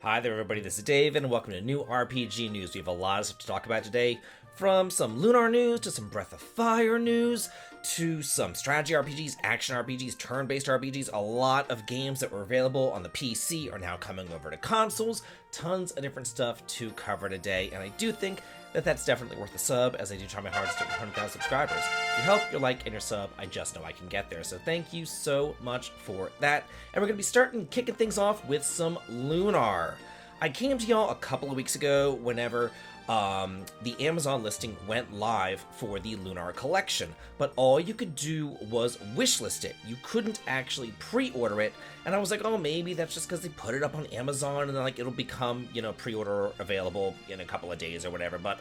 Hi there everybody, this is Dave and welcome to new RPG news. We have a lot of stuff to talk about today, from some Lunar news to some Breath of Fire news to some strategy RPGs, action RPGs, turn-based RPGs. A lot of games that were available on the PC are now coming over to consoles. Tons of different stuff to cover today, and I do think that that's definitely worth a sub, as I do try my hardest to hit 100,000 subscribers. Your help, your like, and your sub, I just know I can get there, so thank you so much for that. And we're going to be kicking things off with some Lunar. I came to y'all a couple of weeks ago whenever the Amazon listing went live for the Lunar collection, but all you could do was wishlist it. You couldn't actually pre-order it, and I was like, oh, maybe that's just because they put it up on Amazon and like it'll become, pre-order available in a couple of days or whatever. But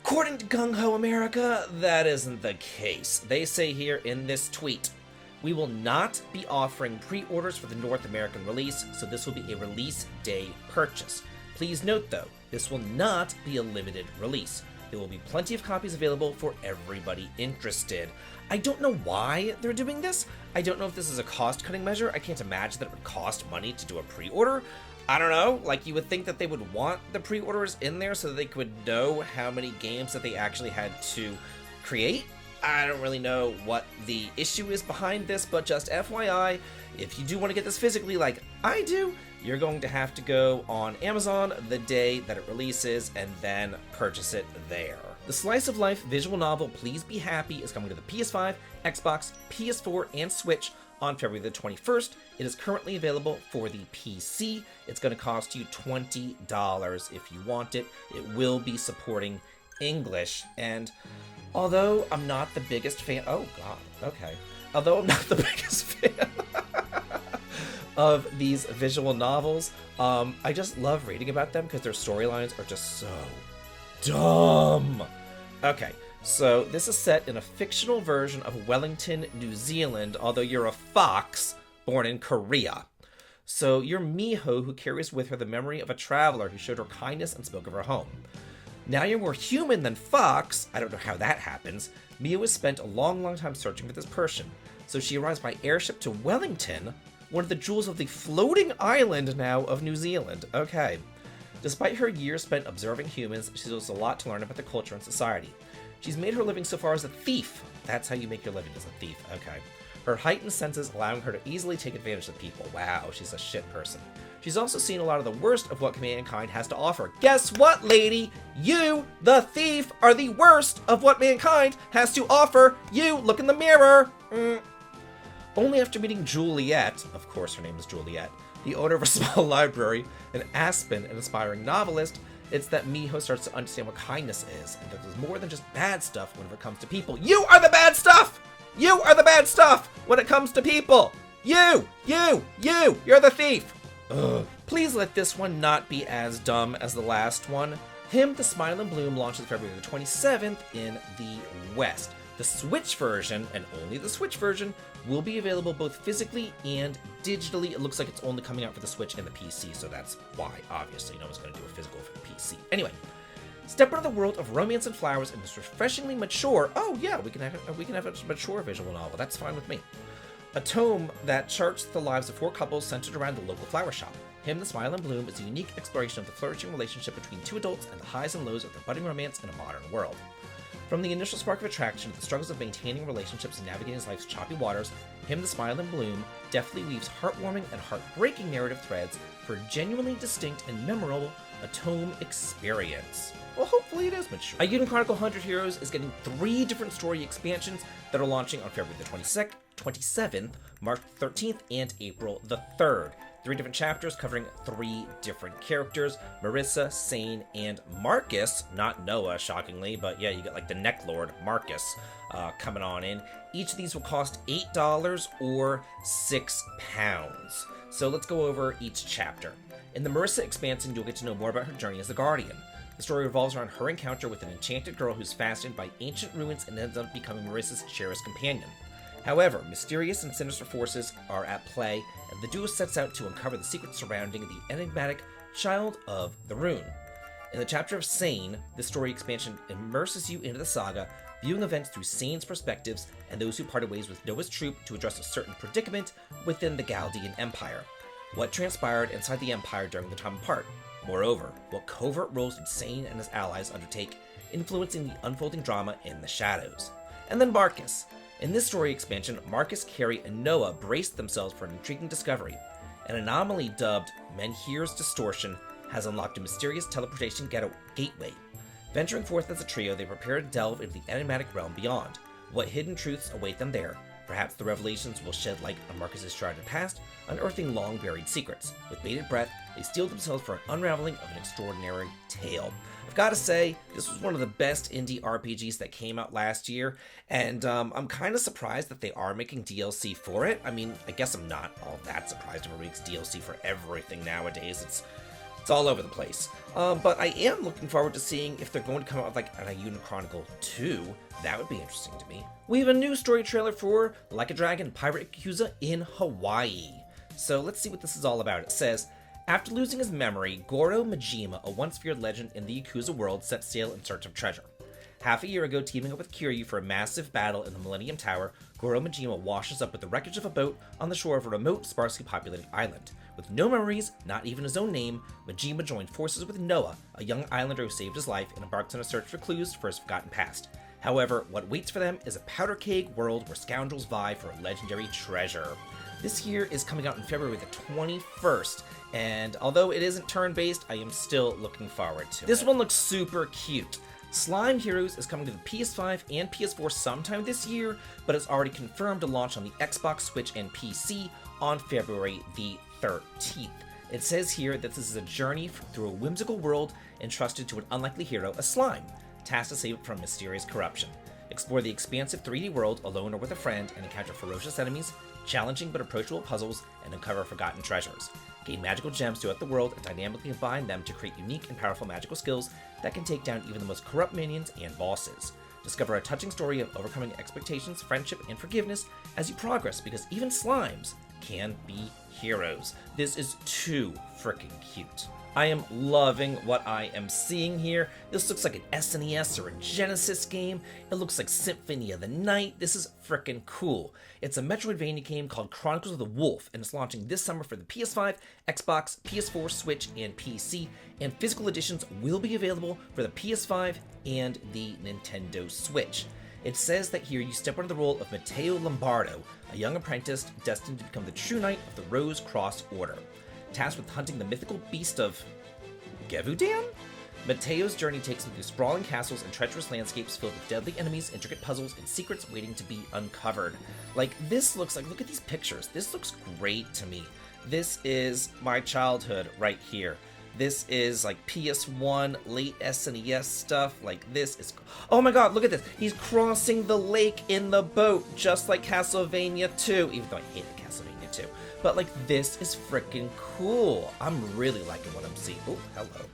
according to Gung Ho America, that isn't the case. They say here in this tweet, we will not be offering pre-orders for the North American release, so this will be a release day purchase. Please note though, this will not be a limited release. There will be plenty of copies available for everybody interested. I don't know why they're doing this. I don't know if this is a cost-cutting measure. I can't imagine that it would cost money to do a pre-order. I don't know, like you would think that they would want the pre-orders in there so that they could know how many games that they actually had to create. I don't really know what the issue is behind this, but just FYI, if you do want to get this physically like I do, you're going to have to go on Amazon the day that it releases and then purchase it there. The slice of life visual novel Please Be Happy is coming to the PS5, Xbox, PS4, and Switch on February the 21st. It is currently available for the PC. It's going to cost you $20 if you want it. It will be supporting English, and although I'm not the biggest fan, although I'm not the biggest fan of these visual novels, I just love reading about them because their storylines are just so dumb. Okay, so this is set in a fictional version of Wellington, New Zealand, although you're a fox born in Korea. So you're Miho, who carries with her the memory of a traveler who showed her kindness and spoke of her home. Now you're more human than fox. I don't know how that happens. Mia has spent a long time searching for this person. So she arrives by airship to Wellington, one of the jewels of the floating island now of New Zealand. Okay. Despite her years spent observing humans, she has a lot to learn about the culture and society. She's made her living so far as a thief. That's how you make your living, as a thief. Okay. Her heightened senses allowing her to easily take advantage of people. Wow, she's a shit person. She's also seen a lot of the worst of what mankind has to offer. Guess what, lady? You, the thief, are the worst of what mankind has to offer. You, look in the mirror. Only after meeting Juliet, of course her name is Juliet, the owner of a small library, in Aspen, an aspiring novelist, it's that Miho starts to understand what kindness is, and that there's more than just bad stuff whenever it comes to people. You are the bad stuff! You are the bad stuff when it comes to people! You're the thief! Ugh. Please let this one not be as dumb as the last one. Him, the Smile and Bloom launches February the 27th in the West. The Switch version, and only the Switch version, will be available both physically and digitally. It looks like it's only coming out for the Switch and the PC, so that's why, obviously, no one's going to do a physical for the PC. Anyway, step into the world of romance and flowers in this refreshingly mature, we can have a mature visual novel, that's fine with me. A tome that charts the lives of four couples centered around the local flower shop. Him, the Smile and Bloom is a unique exploration of the flourishing relationship between two adults and the highs and lows of their budding romance in a modern world. From the initial spark of attraction to the struggles of maintaining relationships and navigating life's choppy waters, Him, the Smile and Bloom deftly weaves heartwarming and heartbreaking narrative threads for a genuinely distinct and memorable tome experience. Well, hopefully it is mature. Eiyuden Chronicle 100 Heroes is getting 3 different story expansions that are launching on February the 27th, March 13th, and April the 3rd. 3 different chapters covering 3 different characters, Marissa, Sane, and Marcus. Not Noah, shockingly, but yeah, you got like the Neck Lord, Marcus, coming on in. Each of these will cost $8 or £6. So let's go over each chapter. In the Marissa expansion, you'll get to know more about her journey as the Guardian. The story revolves around her encounter with an enchanted girl who's fascinated by ancient ruins and ends up becoming Marissa's cherished companion. However, mysterious and sinister forces are at play, and the duo sets out to uncover the secrets surrounding the enigmatic Child of the Rune. In the chapter of Sane, this story expansion immerses you into the saga, viewing events through Sane's perspectives and those who parted ways with Noah's troop to address a certain predicament within the Chaldean Empire. what transpired inside the Empire during the time apart. Moreover, what covert roles did Sane and his allies undertake, influencing the unfolding drama in the shadows. And then Marcus. In this story expansion, Marcus, Carrie, and Noah braced themselves for an intriguing discovery. An anomaly dubbed Menhir's Distortion has unlocked a mysterious teleportation gateway. Venturing forth as a trio, they prepare to delve into the enigmatic realm beyond. What hidden truths await them there? Perhaps the revelations will shed light on Marcus's shrouded past, unearthing long-buried secrets. With bated breath, they steel themselves for an unraveling of an extraordinary tale. I've got to say, this was one of the best indie RPGs that came out last year, and I'm kind of surprised that they are making DLC for it. I mean, I guess I'm not all that surprised if it makes DLC for everything nowadays. It's all over the place. But I am looking forward to seeing if they're going to come out with like an Eiyuden Chronicle 2. That would be interesting to me. We have a new story trailer for Like a Dragon Pirate Yakuza in Hawaii. So let's see what this is all about. It says, after losing his memory, Goro Majima, a once feared legend in the Yakuza world, set sail in search of treasure. Half a year ago, teaming up with Kiryu for a massive battle in the Millennium Tower, Goro Majima washes up with the wreckage of a boat on the shore of a remote, sparsely populated island. With no memories, not even his own name, Majima joined forces with Noah, a young islander who saved his life, and embarks on a search for clues for his forgotten past. However, what waits for them is a powder keg world where scoundrels vie for a legendary treasure. This here is coming out in February the 21st, and although it isn't turn-based, I am still looking forward to it. This one looks super cute. Slime Heroes is coming to the PS5 and PS4 sometime this year, but it's already confirmed to launch on the Xbox, Switch, and PC on February the 13th. It says here that this is a journey through a whimsical world entrusted to an unlikely hero, a slime, tasked to save it from mysterious corruption. Explore the expansive 3D world alone or with a friend and encounter ferocious enemies, challenging but approachable puzzles, and uncover forgotten treasures. Gain magical gems throughout the world and dynamically combine them to create unique and powerful magical skills that can take down even the most corrupt minions and bosses. Discover a touching story of overcoming expectations, friendship, and forgiveness as you progress, because even slimes can be heroes. This is too freaking cute. I am loving what I am seeing here. This looks like an SNES or a Genesis game. It looks like Symphony of the Night. This is freaking cool. It's a Metroidvania game called Chronicles of the Wolf, and it's launching this summer for the PS5, Xbox, PS4, Switch, and PC, and physical editions will be available for the PS5 and the Nintendo Switch. It says that here you step into the role of Matteo Lombardo, a young apprentice destined to become the true knight of the Rose Cross Order. Tasked with hunting the mythical beast of Gevudan? Matteo's journey takes him through sprawling castles and treacherous landscapes filled with deadly enemies, intricate puzzles, and secrets waiting to be uncovered. Like, this looks like, look at these pictures. This looks great to me. This is my childhood right here. This is like PS1, late SNES stuff. Like, this is, oh my god, look at this. He's crossing the lake in the boat, just like Castlevania 2, even though I hated Castlevania 2. But like, this is freaking cool. I'm really liking what I'm seeing. Oh, hello.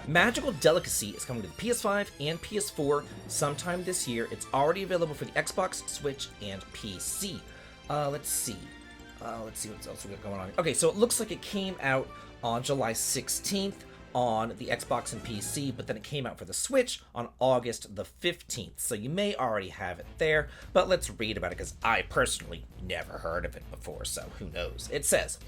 Magical Delicacy is coming to the PS5 and PS4 sometime this year. It's already available for the Xbox, Switch, and PC. Let's see what else we got going on. Okay, so it looks like it came out on July 16th on the Xbox and PC, but then it came out for the Switch on August the 15th. So you may already have it there, but let's read about it because I personally never heard of it before, so who knows. It says,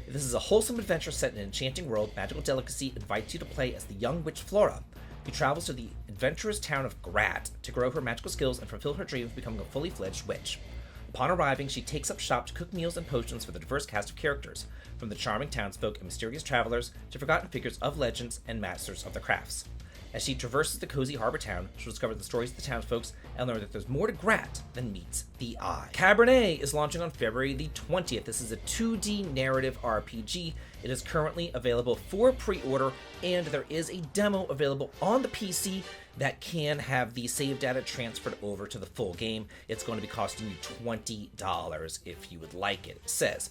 this is a wholesome adventure set in an enchanting world. Magical Delicacy invites you to play as the young witch Flora, who travels to the adventurous town of Grat to grow her magical skills and fulfill her dream of becoming a fully fledged witch. Upon arriving, she takes up shop to cook meals and potions for the diverse cast of characters, from the charming townsfolk and mysterious travelers to forgotten figures of legends and masters of the crafts. As she traverses the cozy harbor town, she'll discover the stories of the townsfolks and learn that there's more to Grat than meets the eye. Cabernet is launching on February the 20th. This is a 2D narrative RPG. It is currently available for pre-order, and there is a demo available on the PC that can have the save data transferred over to the full game. It's going to be costing you $20 if you would like it. It says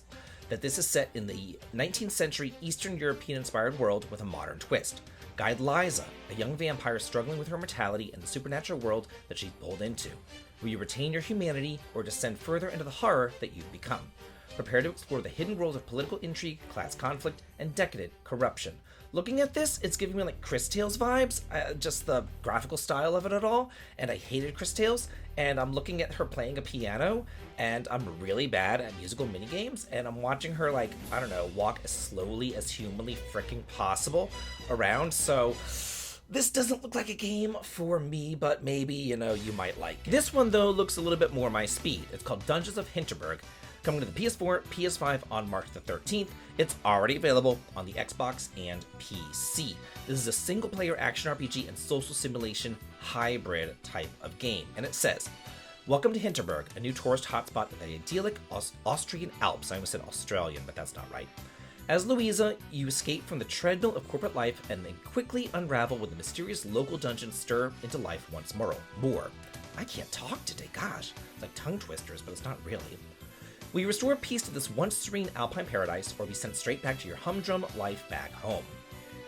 that this is set in the 19th century Eastern European-inspired world with a modern twist. Guide Liza, a young vampire struggling with her mortality in the supernatural world that she's pulled into. Will you retain your humanity or descend further into the horror that you've become? Prepare to explore the hidden world of political intrigue, class conflict, and decadent corruption. Looking at this, it's giving me like Chris Tales vibes, just the graphical style of it at all, and I hated Chris Tales, and I'm looking at her playing a piano, and I'm really bad at musical minigames, and I'm watching her, like, I don't know, walk as slowly as humanly freaking possible around, so this doesn't look like a game for me, but maybe, you might like it. This one, though, looks a little bit more my speed. It's called Dungeons of Hinterberg, coming to the PS4, PS5 on March the 13th. It's already available on the Xbox and PC. This is a single-player action RPG and social simulation hybrid type of game. And it says, welcome to Hinterberg, a new tourist hotspot in the idyllic Austrian Alps. I almost said Australian, but that's not right. As Louisa, you escape from the treadmill of corporate life and then quickly unravel when the mysterious local dungeons stir into life once more. I can't talk today, gosh. It's like tongue twisters, but it's not really. Will you restore peace to this once serene alpine paradise, or be sent straight back to your humdrum life back home?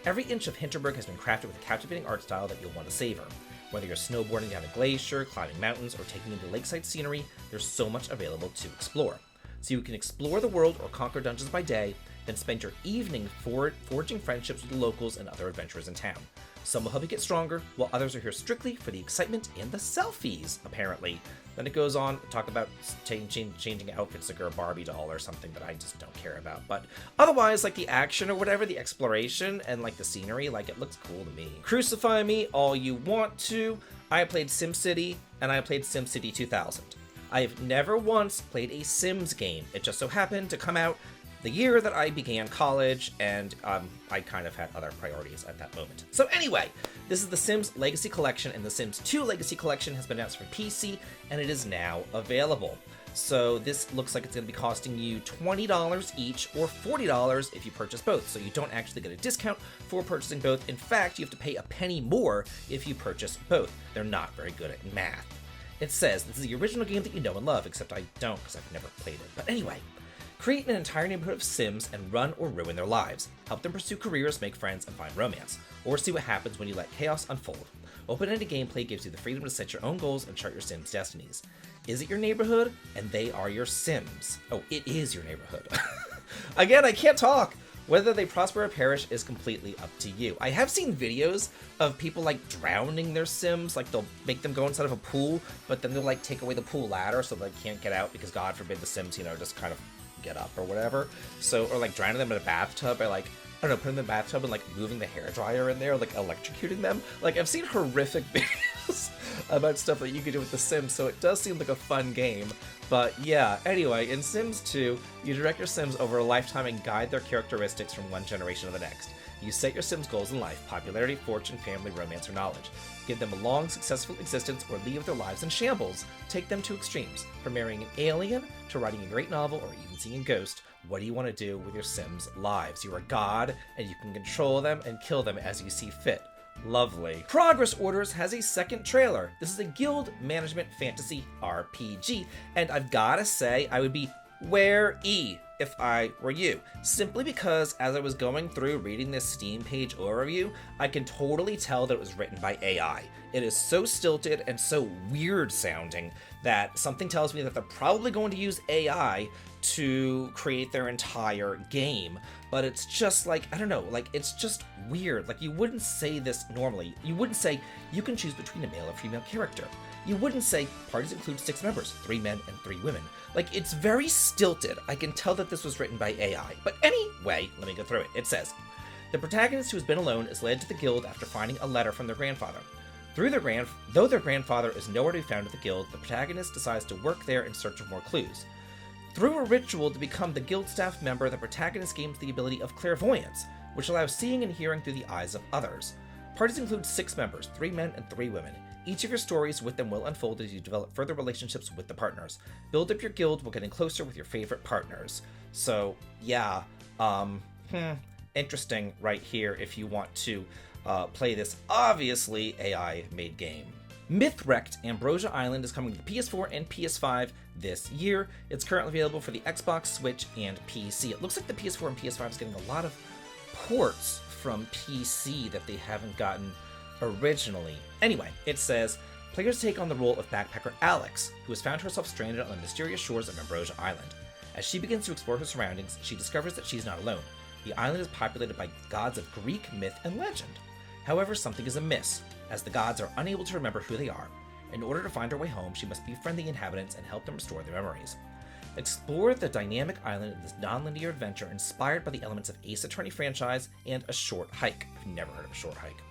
Every inch of Hinterberg has been crafted with a captivating art style that you'll want to savor. Whether you're snowboarding down a glacier, climbing mountains, or taking in the lakeside scenery, there's so much available to explore. So you can explore the world or conquer dungeons by day, then spend your evening forging friendships with the locals and other adventurers in town. Some will help you get stronger, while others are here strictly for the excitement and the selfies, apparently. Then it goes on to talk about changing outfits like a Barbie doll or something that I just don't care about. But otherwise, like the action or whatever, the exploration and like the scenery, like it looks cool to me. Crucify me all you want to. I played SimCity and I played SimCity 2000. I have never once played a Sims game. It just so happened to come out the year that I began college, and I kind of had other priorities at that moment. So anyway, this is the Sims Legacy Collection, and the Sims 2 Legacy Collection has been announced for PC, and it is now available. So this looks like it's going to be costing you $20 each, or $40 if you purchase both. So you don't actually get a discount for purchasing both. In fact, you have to pay a penny more if you purchase both. They're not very good at math. It says, this is the original game that you know and love, except I don't because I've never played it. But anyway, create an entire neighborhood of Sims and run or ruin their lives. Help them pursue careers, make friends, and find romance. Or see what happens when you let chaos unfold. Open-ended gameplay gives you the freedom to set your own goals and chart your Sims' destinies. Is it your neighborhood? And they are your Sims. Oh, it is your neighborhood. Again, I can't talk. Whether they prosper or perish is completely up to you. I have seen videos of people like drowning their Sims, like they'll make them go inside of a pool, but then they'll like take away the pool ladder so they can't get out because God forbid the Sims, just kind of get up or whatever. So, or like drowning them in a bathtub by like, I don't know, putting them in the bathtub and like moving the hairdryer in there, like electrocuting them. Like I've seen horrific videos about stuff that you can do with the Sims, so it does seem like a fun game. But yeah, anyway, in Sims 2, you direct your Sims over a lifetime and guide their characteristics from one generation to the next. You set your Sims' goals in life: popularity, fortune, family, romance, or knowledge. Give them a long, successful existence or leave their lives in shambles. Take them to extremes, from marrying an alien to writing a great novel or even seeing a ghost. What do you want to do with your Sims' lives? You're a god, and you can control them and kill them as you see fit. Lovely. Progress Orders has a second trailer. This is a guild management fantasy RPG, and I've gotta say, I would be wary if I were you, simply because as I was going through reading this Steam page overview, I can totally tell that it was written by AI. It is so stilted and so weird sounding that something tells me that they're probably going to use AI to create their entire game. But it's just like, I don't know, like it's just weird. Like you wouldn't say this normally. You wouldn't say you can choose between a male or female character. You wouldn't say parties include 6 members, 3 men and 3 women. Like it's very stilted. I can tell that this was written by AI. But anyway, let me go through it. It says, the protagonist who has been alone is led to the guild after finding a letter from their grandfather. Though their grandfather is nowhere to be found at the guild, the protagonist decides to work there in search of more clues. Through a ritual to become the guild staff member, the protagonist gains the ability of clairvoyance, which allows seeing and hearing through the eyes of others. Parties include 6 members, 3 men and 3 women. Each of your stories with them will unfold as you develop further relationships with the partners. Build up your guild while getting closer with your favorite partners. So, yeah, interesting right here if you want to play this obviously AI-made game. Mythwrecked Ambrosia Island is coming to the PS4 and PS5 this year. It's currently available for the Xbox, Switch, and PC. It looks like the PS4 and PS5 is getting a lot of ports from PC that they haven't gotten originally. Anyway, it says, players take on the role of backpacker Alex, who has found herself stranded on the mysterious shores of Ambrosia Island. As she begins to explore her surroundings, she discovers that she's not alone. The island is populated by gods of Greek myth and legend. However, something is amiss, as the gods are unable to remember who they are. In order to find her way home, she must befriend the inhabitants and help them restore their memories. Explore the dynamic island in this non-linear adventure inspired by the elements of Ace Attorney franchise and A Short Hike. I've never heard of A Short Hike.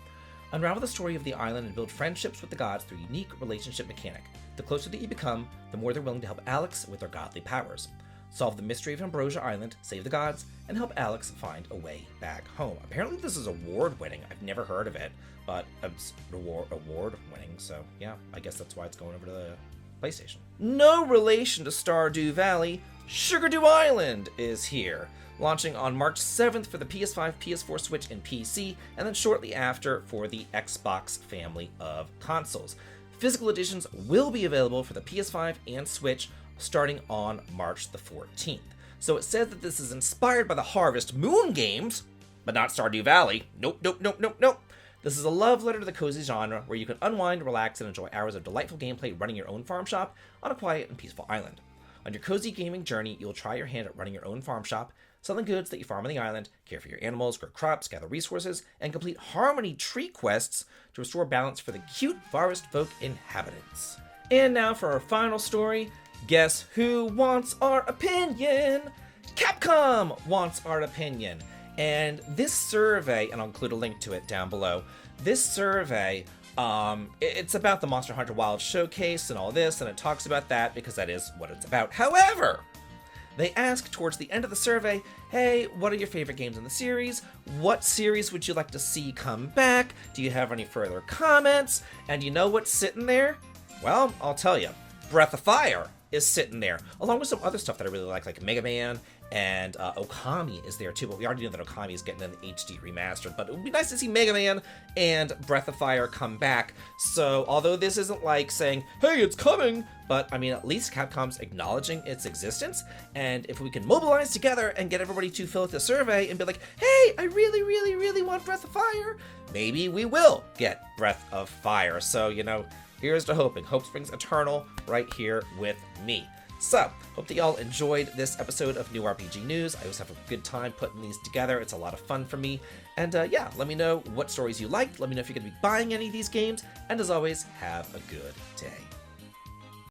Unravel the story of the island and build friendships with the gods through a unique relationship mechanic. The closer that you become, the more they're willing to help Alex with their godly powers. Solve the mystery of Ambrosia Island, save the gods, and help Alex find a way back home. Apparently this is award-winning. I've never heard of it, but it's award-winning, so yeah, I guess that's why it's going over to the PlayStation. No relation to Stardew Valley, Sugardew Island is here, launching on March 7th for the PS5, PS4, Switch, and PC, and then shortly after for the Xbox family of consoles. Physical editions will be available for the PS5 and Switch starting on March the 14th. So it says that this is inspired by the Harvest Moon games, but not Stardew Valley. Nope. This is a love letter to the cozy genre where you can unwind, relax, and enjoy hours of delightful gameplay running your own farm shop on a quiet and peaceful island. On your cozy gaming journey, you'll try your hand at running your own farm shop, selling goods that you farm on the island, care for your animals, grow crops, gather resources, and complete Harmony Tree quests to restore balance for the cute forest folk inhabitants. And now for our final story. Guess who wants our opinion? Capcom wants our opinion. And this survey, and I'll include a link to it down below, this survey, it's about the Monster Hunter Wilds Showcase and all this, and it talks about that because that is what it's about. However, they ask towards the end of the survey, hey, what are your favorite games in the series? What series would you like to see come back? Do you have any further comments? And you know what's sitting there? Well, I'll tell you. Breath of Fire is sitting there, along with some other stuff that I really like Mega Man, and Okami is there too, but we already know that Okami is getting an HD remastered, but it would be nice to see Mega Man and Breath of Fire come back. So although this isn't like saying, hey, it's coming, but I mean, at least Capcom's acknowledging its existence, and if we can mobilize together and get everybody to fill out the survey and be like, hey, I really want Breath of Fire, maybe we will get Breath of Fire. So, you know, here's to hoping. Hope springs eternal right here with me. So, hope that y'all enjoyed this episode of New RPG News. I always have a good time putting these together. It's a lot of fun for me. And yeah, let me know what stories you liked. Let me know if you're going to be buying any of these games. And as always, have a good day.